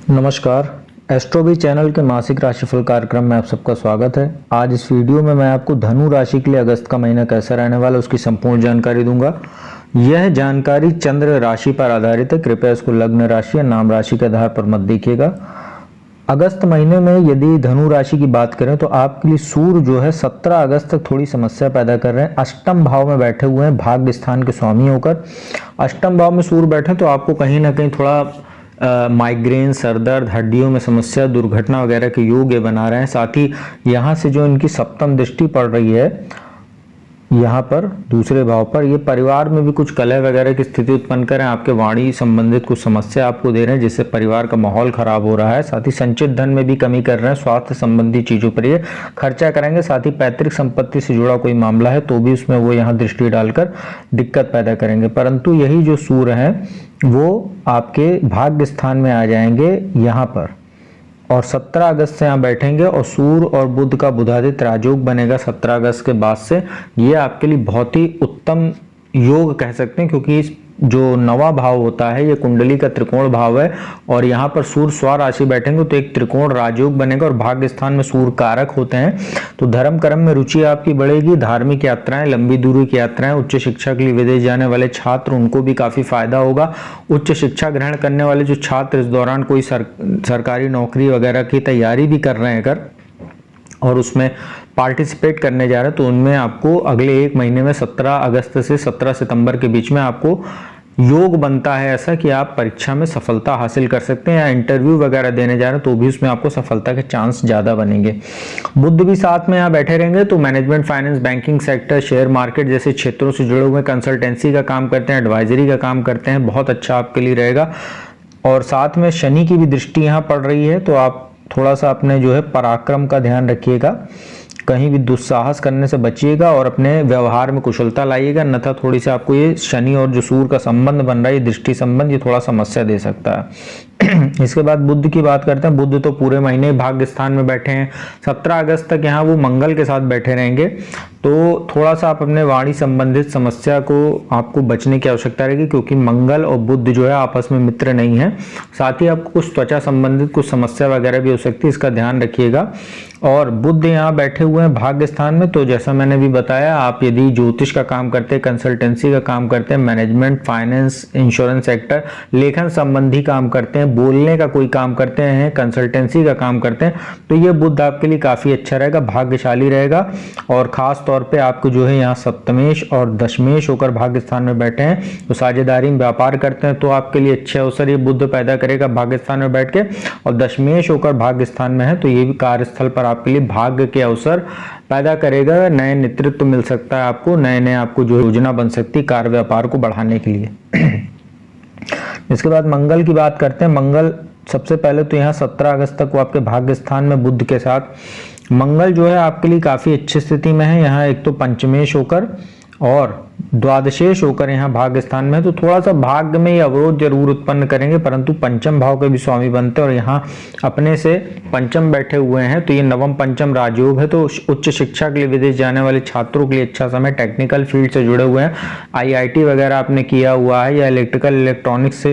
नमस्कार। एस्ट्रोबी चैनल के मासिक राशिफल कार्यक्रम में आप सबका स्वागत है। आज इस वीडियो में मैं आपको धनु राशि के लिए अगस्त का महीना कैसा रहने वाला है उसकी संपूर्ण जानकारी दूंगा। यह जानकारी चंद्र राशि पर आधारित है, कृपया इसको लग्न राशि या नाम राशि के आधार पर मत देखिएगा। अगस्त महीने में यदि धनु राशि की बात करें तो आपके लिए सूर्य जो है 17 अगस्त तक थोड़ी समस्या पैदा कर रहे हैं। अष्टम भाव में बैठे हुए हैं, भाग्य स्थान के स्वामी होकर। अष्टम भाव में सूर्य बैठे तो आपको कहीं ना कहीं थोड़ा माइग्रेन, सरदर्द, हड्डियों में समस्या, दुर्घटना वगैरह के योग ये बना रहे हैं। साथ ही यहाँ से जो इनकी सप्तम दृष्टि पड़ रही है यहाँ पर दूसरे भाव पर, ये परिवार में भी कुछ कलह वगैरह की स्थिति उत्पन्न करें, आपके वाणी संबंधित कुछ समस्या आपको दे रहे हैं जिससे परिवार का माहौल खराब हो रहा है। साथ ही संचित धन में भी कमी कर रहे हैं, स्वास्थ्य संबंधी चीजों पर ये खर्चा करेंगे। साथ ही पैतृक संपत्ति से जुड़ा कोई मामला है तो भी उसमें वो यहाँ दृष्टि डालकर दिक्कत पैदा करेंगे। परंतु यही जो सूर्य है वो आपके भाग्य स्थान में आ जाएंगे यहाँ पर और 17 अगस्त से यहाँ बैठेंगे और सूर्य और बुध का बुधादित्य राजयोग बनेगा 17 अगस्त के बाद से। ये आपके लिए बहुत ही उत्तम योग कह सकते हैं, क्योंकि इस जो नवा भाव होता है ये कुंडली का त्रिकोण भाव है और यहाँ पर सूर्य स्वराशि बैठेंगे तो एक त्रिकोण राजयोग बनेगा और भाग्य स्थान में सूर्य कारक होते हैं। तो धर्म कर्म में रुचि आपकी बढ़ेगी, धार्मिक यात्राएं, लंबी दूरी की यात्राएं, उच्च शिक्षा के लिए विदेश जाने वाले छात्र उनको भी काफी फायदा होगा। उच्च शिक्षा ग्रहण करने वाले जो छात्र इस दौरान कोई सरकारी नौकरी वगैरह की तैयारी भी कर रहे हैं अगर और उसमें पार्टिसिपेट करने जा रहे हैं तो उनमें आपको अगले एक महीने में 17 अगस्त से 17 सितंबर के बीच में आपको योग बनता है ऐसा कि आप परीक्षा में सफलता हासिल कर सकते हैं या इंटरव्यू वगैरह देने जा रहे हैं तो भी उसमें आपको सफलता के चांस ज़्यादा बनेंगे। बुध भी साथ में यहाँ बैठे रहेंगे तो management, finance, banking sector, share market जैसे क्षेत्रों से जुड़े हुए, कंसल्टेंसी का काम करते हैं, एडवाइजरी का काम करते हैं, बहुत अच्छा आपके लिए रहेगा। और साथ में शनि की भी दृष्टि यहाँ पड़ रही है तो आप थोड़ा सा अपने जो है पराक्रम का ध्यान रखिएगा, कहीं भी दुस्साहस करने से बचिएगा और अपने व्यवहार में कुशलता लाइएगा, अन्यथा थोड़ी सी आपको ये शनि और जो सूर्य का संबंध बन रहा है, ये दृष्टि संबंध, ये थोड़ा समस्या दे सकता है। इसके बाद बुध की बात करते हैं। बुध तो पूरे महीने भाग्य स्थान में बैठे हैं, 17 अगस्त तक यहाँ वो मंगल के साथ बैठे रहेंगे तो थोड़ा सा आप अपने वाणी संबंधित समस्या को आपको बचने की आवश्यकता रहेगी, क्योंकि मंगल और बुध जो है आपस में मित्र नहीं है। साथ ही आपको कुछ त्वचा संबंधित कुछ समस्या वगैरह भी हो सकती है, इसका ध्यान रखिएगा। और बुध यहाँ बैठे हुए हैं भाग्य स्थान में तो जैसा मैंने भी बताया, आप यदि ज्योतिष का काम करते हैं, कंसल्टेंसी का काम करते हैं, मैनेजमेंट, फाइनेंस, इंश्योरेंस सेक्टर, लेखन संबंधी काम करते हैं, बोलने का कोई काम करते हैं, कंसल्टेंसी का काम करते हैं तो ये बुध आपके लिए काफी अच्छा रहेगा, भाग्यशाली रहेगा। और खास तौर पे आपको जो है यहाँ सप्तमेश और दशमेश होकर भाग्य स्थान में बैठे हैं तो साझेदारी में व्यापार करते हैं तो आपके लिए अच्छे अवसर ये बुध पैदा करेगा भाग्य स्थान में बैठ के। और दशमेश होकर भाग्य स्थान में है तो ये भी कार्यस्थल पर आपके लिए भाग्य के अवसर पैदा करेगा, नए नेतृत्व मिल सकता है आपको, नए आपको जो योजना बन सकती है कार्य व्यापार को बढ़ाने के लिए। इसके बाद मंगल की बात करते हैं। मंगल सबसे पहले तो यहाँ 17 अगस्त तक वो आपके भाग्य स्थान में बुध के साथ, मंगल जो है आपके लिए काफी अच्छी स्थिति में है। यहाँ एक तो पंचमेश होकर और द्वादशेश होकर यहाँ भाग्य स्थान में है तो थोड़ा सा भाग्य में ये अवरोध जरूर उत्पन्न करेंगे, परंतु पंचम भाव के भी स्वामी बनते हैं और यहाँ अपने से पंचम बैठे हुए हैं तो ये नवम पंचम राजयोग है। तो उच्च शिक्षा के लिए विदेश जाने वाले छात्रों के लिए अच्छा समय, टेक्निकल फील्ड से जुड़े हुए हैं, IIT वगैरह आपने किया हुआ है या इलेक्ट्रिकल इलेक्ट्रॉनिक्स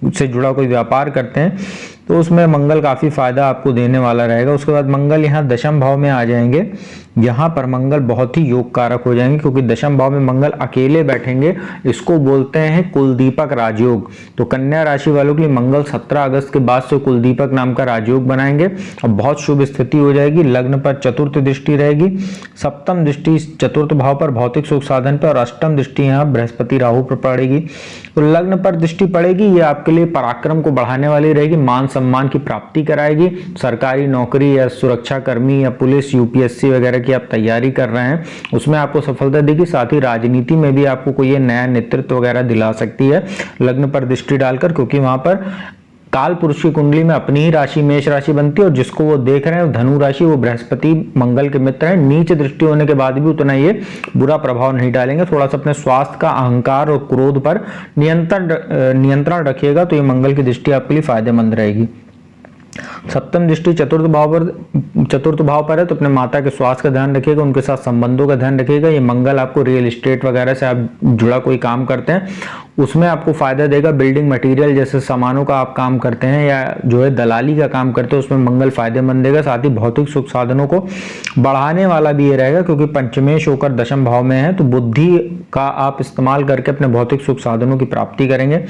से जुड़ा कोई व्यापार करते हैं तो उसमें मंगल काफी फायदा आपको देने वाला रहेगा। उसके बाद मंगल यहाँ दशम भाव में आ जाएंगे, यहाँ पर मंगल बहुत ही योग कारक हो जाएंगे क्योंकि दशम भाव में मंगल अकेले बैठेंगे, इसको बोलते हैं कुलदीपक राजयोग। तो कन्या राशि वालों के लिए मंगल 17 अगस्त के बाद से कुलदीपक नाम का राजयोग बनाएंगे और बहुत शुभ स्थिति हो जाएगी। लग्न पर चतुर्थ दृष्टि रहेगी, सप्तम दृष्टि चतुर्थ भाव पर भौतिक सुख साधन पर और अष्टम दृष्टि यहाँ बृहस्पति राहु पर पड़ेगी। तो लग्न पर दृष्टि पड़ेगी, ये आपके लिए पराक्रम को बढ़ाने वाली रहेगी, मान सम्मान की प्राप्ति कराएगी। सरकारी नौकरी या सुरक्षा कर्मी या पुलिस, UPSC वगैरह की आप तैयारी कर रहे हैं उसमें आपको सफलता देगी। साथ ही राजनीति में भी आपको कोई नया नेतृत्व वगैरह दिला सकती है लग्न पर दृष्टि डालकर, क्योंकि वहां पर काल पुरुष की कुंडली में अपनी ही राशि मेष राशि बनती है और जिसको वो देख रहे हैं धनु राशि, वो बृहस्पति मंगल के मित्र हैं। नीच दृष्टि होने के बाद भी उतना ये बुरा प्रभाव नहीं डालेंगे। थोड़ा सा अपने स्वास्थ्य का, अहंकार और क्रोध पर नियंत्रण रखिएगा तो ये मंगल की दृष्टि आपके लिए फायदेमंद रहेगी। सप्तम दृष्टि चतुर्थ भाव पर है तो अपने माता के स्वास्थ्य का ध्यान रखिएगा, उनके साथ संबंधों का ध्यान रखिएगा। ये मंगल आपको रियल एस्टेट वगैरह से आप जुड़ा कोई काम करते हैं उसमें आपको फायदा देगा। बिल्डिंग मटेरियल जैसे सामानों का आप काम करते हैं या जो है दलाली का काम करते हैं, उसमें मंगल फायदेमंद देगा। साथ ही भौतिक सुख साधनों को बढ़ाने वाला भी ये रहेगा, क्योंकि पंचमेश होकर दशम भाव में है, तो बुद्धि का आप इस्तेमाल करके अपने भौतिक सुख साधनों की प्राप्ति करेंगे।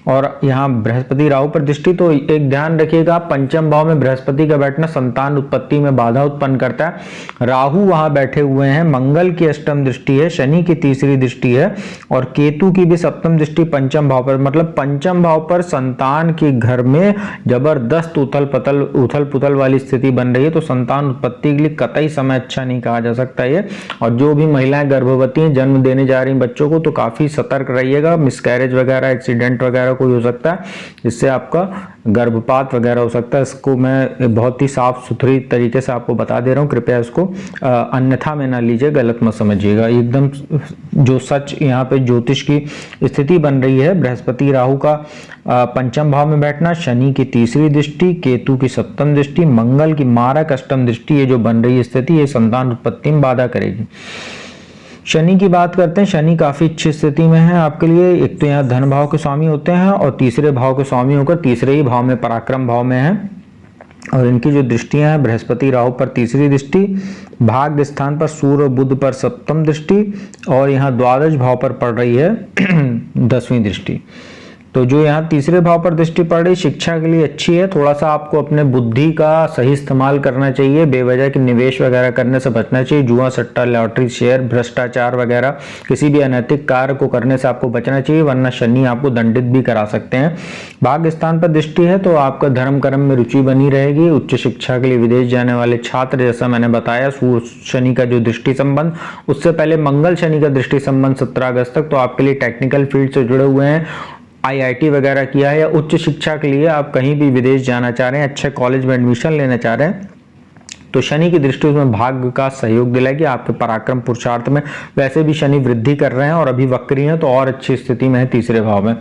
और यहाँ बृहस्पति राहु पर दृष्टि, तो एक ध्यान रखिएगा, पंचम भाव में बृहस्पति का बैठना संतान उत्पत्ति में बाधा उत्पन्न करता है। राहु वहां बैठे हुए हैं, मंगल की अष्टम दृष्टि है, शनि की तीसरी दृष्टि है और केतु की भी सप्तम दृष्टि पंचम भाव पर, मतलब पंचम भाव पर संतान के घर में जबरदस्त उथल पुथल वाली स्थिति बन रही है। तो संतान उत्पत्ति के लिए कतई समय अच्छा नहीं कहा जा सकता ये। और जो भी महिलाएं गर्भवती हैं, जन्म देने जा रही बच्चों को, तो काफी सतर्क रहिएगा। मिसकैरेज वगैरह, एक्सीडेंट वगैरह कोई हो सकता है, जिससे आपका गर्भपात वगैरह हो सकता है। इसको मैं बहुत ही साफ सुथरी तरीके से आपको बता दे रहा हूँ, कृपया इसको अन्यथा में ना लीजिए, गलत मत समझिएगा। एकदम जो सच यहाँ पे ज्योतिष की स्थिति बन रही है, बृहस्पति राहु का पंचम भाव में बैठना, शनि की तीसरी दृष्टि, केतु की सप्तम दृष्टि, मंगल की मारक अष्टम दृष्टि, ये जो बन रही स्थिति, ये संतान उत्पत्ति में बाधा करेगी। शनि की बात करते हैं। शनि काफी अच्छी स्थिति में है आपके लिए। एक तो यहाँ धन भाव के स्वामी होते हैं और तीसरे भाव के स्वामी होकर तीसरे ही भाव में, पराक्रम भाव में है। और इनकी जो दृष्टियां हैं, बृहस्पति राहु पर तीसरी दृष्टि, भाग्य स्थान पर सूर्य और बुध पर सप्तम दृष्टि, और यहाँ द्वादश भाव पर पड़ रही है 10वीं दृष्टि। तो जो यहाँ तीसरे भाव पर दृष्टि पड़ रही, शिक्षा के लिए अच्छी है। थोड़ा सा आपको अपने बुद्धि का सही इस्तेमाल करना चाहिए, बेवजह के निवेश वगैरह करने से बचना चाहिए। जुआ, सट्टा, लॉटरी, शेयर, भ्रष्टाचार वगैरह किसी भी अनैतिक कार्य को करने से आपको बचना चाहिए, वरना शनि आपको दंडित भी करा सकते हैं। भाग्य स्थान पर दृष्टि है, तो आपका धर्म कर्म में रुचि बनी रहेगी। उच्च शिक्षा के लिए विदेश जाने वाले छात्र, जैसा मैंने बताया, सूर्य शनि का जो दृष्टि संबंध, उससे पहले मंगल शनि का दृष्टि संबंध 17 अगस्त तक, तो आपके लिए टेक्निकल फील्ड से जुड़े हुए हैं, IIT वगैरह किया है, या उच्च शिक्षा के लिए आप कहीं भी विदेश जाना चाह रहे हैं, अच्छे कॉलेज में एडमिशन लेना चाह रहे हैं, तो शनि की दृष्टि उसमें भाग्य का सहयोग दिलाएगी। आपके पराक्रम पुरुषार्थ में वैसे भी शनि वृद्धि कर रहे हैं और अभी वक्री हैं, तो और अच्छी स्थिति में है तीसरे भाव में।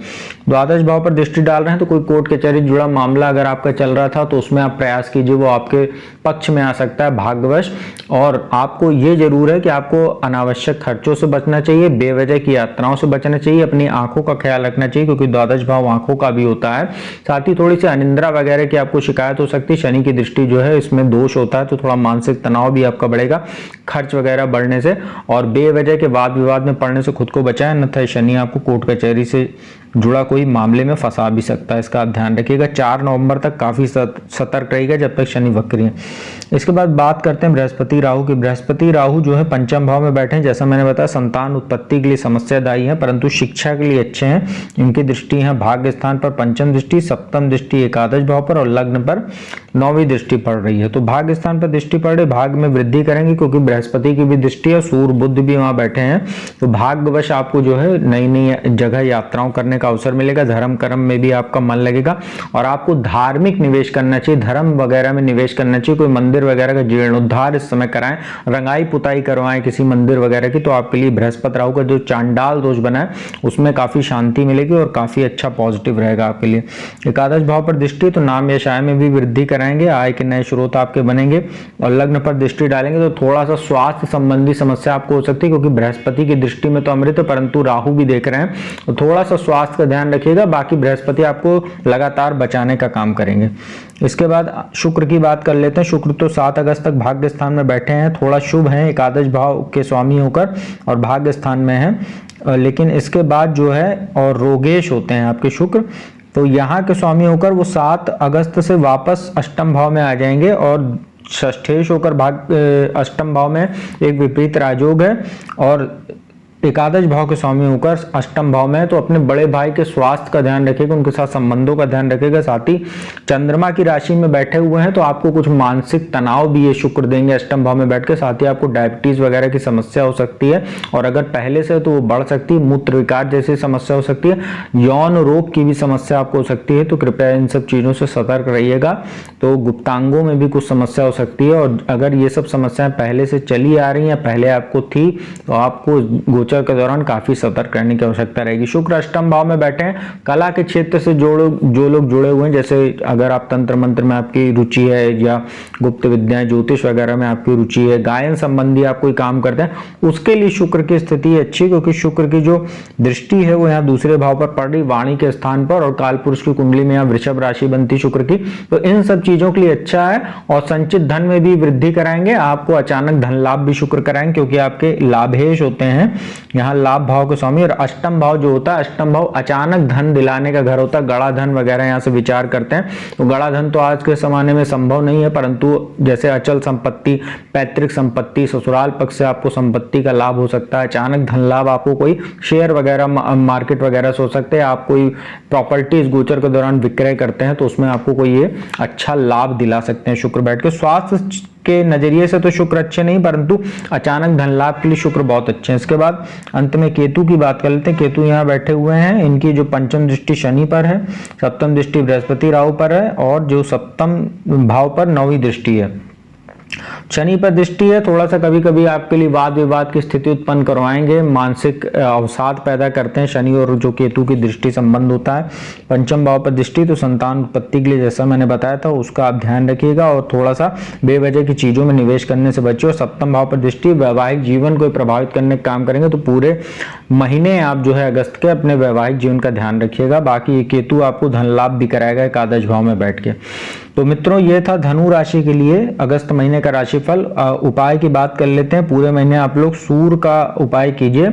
द्वादश भाव पर दृष्टि डाल रहे हैं, तो कोई कोर्ट कचहरी जुड़ा मामला अगर आपका चल रहा था, तो उसमें आप प्रयास कीजिए, वो आपके पक्ष में आ सकता है भाग्यवश। और आपको ये जरूर है कि आपको अनावश्यक खर्चों से बचना चाहिए, बेवजह की यात्राओं से बचना चाहिए, अपनी आंखों का ख्याल रखना चाहिए, क्योंकि द्वादश भाव आंखों का भी होता है। साथ ही थोड़ी सी अनिद्रा वगैरह की आपको शिकायत हो सकती है। शनि की दृष्टि जो है इसमें दोष होता है, तो थोड़ा मानसिक तनाव भी आपका बढ़ेगा खर्च वगैरह बढ़ने से, और बेवजह के वाद विवाद में पड़ने से खुद को बचाएं, अन्यथा शनि आपको कोर्ट कचहरी से जुड़ा कोई मामले में फंसा भी सकता है। इसका आप ध्यान रखिएगा। 4 नवंबर तक काफी सतर्क रहेगा, जब तक शनि वक्री है। इसके बाद बात करते हैं बृहस्पति राहु की। बृहस्पति राहु जो है पंचम भाव में बैठे हैं, जैसा मैंने बताया, संतान उत्पत्ति के लिए समस्यादायी है, परंतु शिक्षा के लिए अच्छे हैं। इनकी दृष्टि है भाग्य स्थान पर पंचम दृष्टि, सप्तम दृष्टि एकादश भाव पर, और लग्न पर 9वीं दृष्टि पड़ रही है। तो भाग्य स्थान पर दृष्टि पड़ रही, भाग्य में वृद्धि करेंगे, क्योंकि बृहस्पति की भी दृष्टि है, सूर्य बुध भी वहां बैठे हैं। तो भाग्यवश आपको जो है नई नई जगह यात्राओं करने का अवसर मिलेगा, धर्म कर्म में भी आपका मन लगेगा, और आपको धार्मिक निवेश करना चाहिए, धर्म वगैरह में निवेश करना चाहिए। कोई मंदिर वगैरह का जीर्णोद्धार इस समय कराएं, रंगाई पुताई करवाएं किसी मंदिर वगैरह की, तो आपके लिए बृहस्पति राहु का जो चांडाल दोष बना है उसमें काफी शांति मिलेगी और काफी अच्छा पॉजिटिव रहेगा आपके लिए। एकादश भाव पर दृष्टि, तो नाम यश आय में भी वृद्धि कराएंगे, आय के नए स्रोत आपके बनेंगे। और लग्न पर दृष्टि डालेंगे तो थोड़ा सा स्वास्थ्य संबंधी समस्या आपको हो सकती है, क्योंकि बृहस्पति की दृष्टि में तो अमृत है, परंतु राहु भी देख रहे हैं, तो थोड़ा सा स्वास्थ्य का ध्यान रखिएगा। बाकी बृहस्पति आपको लगातार बचाने का काम करेंगे। इसके बाद शुक्र की बात कर लेते हैं। शुक्र तो 7 अगस्त तक भाग्य स्थान में बैठे हैं, थोड़ा शुभ है, एकादश भाव के स्वामी होकर और भाग्य स्थान में है। लेकिन इसके बाद जो है और रोगेश होते हैं आपके शुक्र, तो यहाँ के स्वामी होकर वो 7 अगस्त से वापस अष्टम भाव में आ जाएंगे, और षष्ठेश होकर अष्टम भाव में एक विपरीत राजयोग है, और एकादश भाव के स्वामी होकर अष्टम भाव में है। तो अपने बड़े भाई के स्वास्थ्य का ध्यान रखिएगा, उनके साथ संबंधों का ध्यान रखिएगा। साथ ही चंद्रमा की राशि में बैठे हुए हैं, तो आपको कुछ मानसिक तनाव भी ये शुक्र देंगे अष्टम भाव में बैठ के। साथ ही आपको डायबिटीज वगैरह की समस्या हो सकती है, और अगर पहले से तो वो बढ़ सकती है। मूत्र विकार जैसी समस्या हो सकती है, यौन रोग की भी समस्या आपको हो सकती है, तो कृपया इन सब चीजों से सतर्क रहिएगा। तो गुप्तांगों में भी कुछ समस्या हो सकती है, और अगर ये सब समस्याएं पहले से चली आ रही हैं, पहले आपको थी, तो आपको गोचर के दौरान काफी सतर्क रहने की आवश्यकता रहेगी। शुक्र अष्टम भाव में बैठे हैं, कला के क्षेत्र से जो लोग जुड़े हुए हैं, जैसे अगर आप तंत्र मंत्र में आपकी रुचि है या गुप्त विद्याएं ज्योतिष वगैरह में आपकी रुचि है, गायन संबंधी आप कोई काम करते हैं, उसके लिए शुक्र की स्थिति अच्छी है, क्योंकि शुक्र की जो दृष्टि है वो यहाँ दूसरे भाव पर पड़ रही, वाणी के स्थान पर, और कालपुरुष की कुंडली में यहाँ वृषभ राशि बनती शुक्र की, तो इन सब चीजों के लिए अच्छा है। और संचित धन में भी वृद्धि कराएंगे, आपको अचानक धन लाभ भी शुक्र कराएंगे, क्योंकि आपके लाभेश होते हैं यहाँ लाभ भाव के स्वामी। और अष्टम भाव जो होता है, अष्टम भाव अचानक धन दिलाने का घर होता है, गड़ा धन वगैरह यहाँ से विचार करते हैं। तो गड़ा धन तो आज के जमाने में संभव नहीं है, परंतु जैसे अचल संपत्ति, पैतृक संपत्ति, ससुराल पक्ष से आपको संपत्ति का लाभ हो सकता है, अचानक धन लाभ, आपको कोई शेयर वगैरह मार्केट वगैरह से हो सकते हैं, आप कोई प्रॉपर्टी इस गोचर के दौरान विक्रय करते हैं तो उसमें आपको कोई ये अच्छा लाभ दिला सकते हैं शुक्र बैठ के। स्वास्थ्य के नजरिए से तो शुक्र अच्छे नहीं, परंतु अचानक धन लाभ के लिए शुक्र बहुत अच्छे हैं। इसके बाद अंत में केतु की बात कर लेते हैं। केतु यहाँ बैठे हुए हैं, इनकी जो पंचम दृष्टि शनि पर है, सप्तम दृष्टि बृहस्पति राहु पर है, और जो सप्तम भाव पर 9वीं दृष्टि है। शनि पर दृष्टि है, थोड़ा सा कभी कभी आपके लिए वाद विवाद की स्थिति उत्पन्न करवाएंगे, मानसिक अवसाद पैदा करते हैं। शनि और जो केतु की दृष्टि संबंध होता है। पंचम भाव पर दृष्टि तो संतान उत्पत्ति के लिए, जैसा मैंने बताया था, उसका आप ध्यान रखिएगा और थोड़ा सा बेवजह की चीजों में निवेश करने से बचिए। और सप्तम भाव पर दृष्टि वैवाहिक जीवन को प्रभावित करने का काम करेंगे, तो पूरे महीने आप जो है अगस्त के अपने वैवाहिक जीवन का ध्यान रखिएगा। बाकी ये केतु आपको धन लाभ भी कराएगा एकादश भाव में बैठ के। तो मित्रों, ये था धनु राशि के लिए अगस्त महीने का राशिफल। उपाय की बात कर लेते हैं। पूरे महीने आप लोग सूर्य का उपाय कीजिए,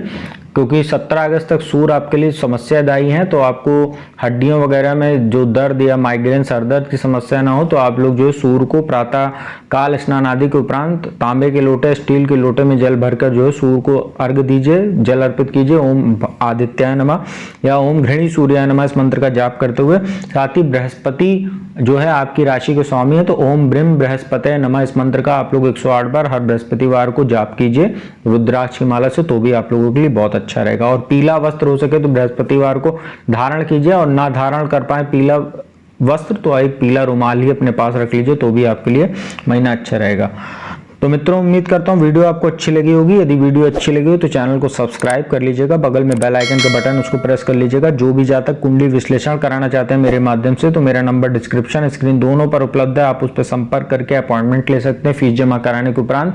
क्योंकि 17 अगस्त तक सूर्य आपके लिए समस्यादायी है, तो आपको हड्डियों वगैरह में जो दर्द या माइग्रेन सर दर्द की समस्या ना हो, तो आप लोग जो है सूर्य को प्रातः काल स्नान आदि के उपरांत तांबे के लोटे, स्टील के लोटे में जल भरकर जो है सूर्य को अर्घ दीजिए, जल अर्पित कीजिए। ओम आदित्याय नमः या ओम घृणी सूर्याय नमः इस मंत्र का जाप करते हुए। साथ ही बृहस्पति जो है आपकी राशि के स्वामी है, तो ओम ब्रह्म बृहस्पतये नमः इस मंत्र का आप लोग 108 बार हर बृहस्पतिवार को जाप कीजिए रुद्राक्ष की माला से, तो भी आप लोगों के लिए बहुत अच्छा रहेगा। और पीला वस्त्र हो सके तो बृहस्पतिवार को धारण कीजिए, और ना धारण कर पाए पीला वस्त्र तो एक पीला रुमाल ही अपने पास रख लीजिए, तो भी आपके लिए महीना अच्छा रहेगा। तो मित्रों, उम्मीद करता हूँ वीडियो आपको अच्छी लगी होगी। यदि वीडियो अच्छी लगी हो तो चैनल को सब्सक्राइब कर लीजिएगा, बगल में बेल आइकन का बटन उसको प्रेस कर लीजिएगा। जो भी जातक कुंडली विश्लेषण कराना चाहते हैं मेरे माध्यम से, तो मेरा नंबर डिस्क्रिप्शन स्क्रीन दोनों पर उपलब्ध है, आप उस पर संपर्क करके अपॉइंटमेंट ले सकते हैं। फीस जमा कराने के उपरांत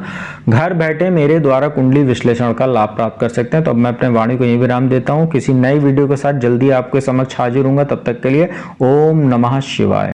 घर बैठे मेरे द्वारा कुंडली विश्लेषण का लाभ प्राप्त कर सकते हैं। तो अब मैं अपने वाणी को यही विराम देता हूँ। किसी नई वीडियो के साथ जल्दी आपके समक्ष हाजिर होऊंगा, तब तक के लिए ओम नमः शिवाय।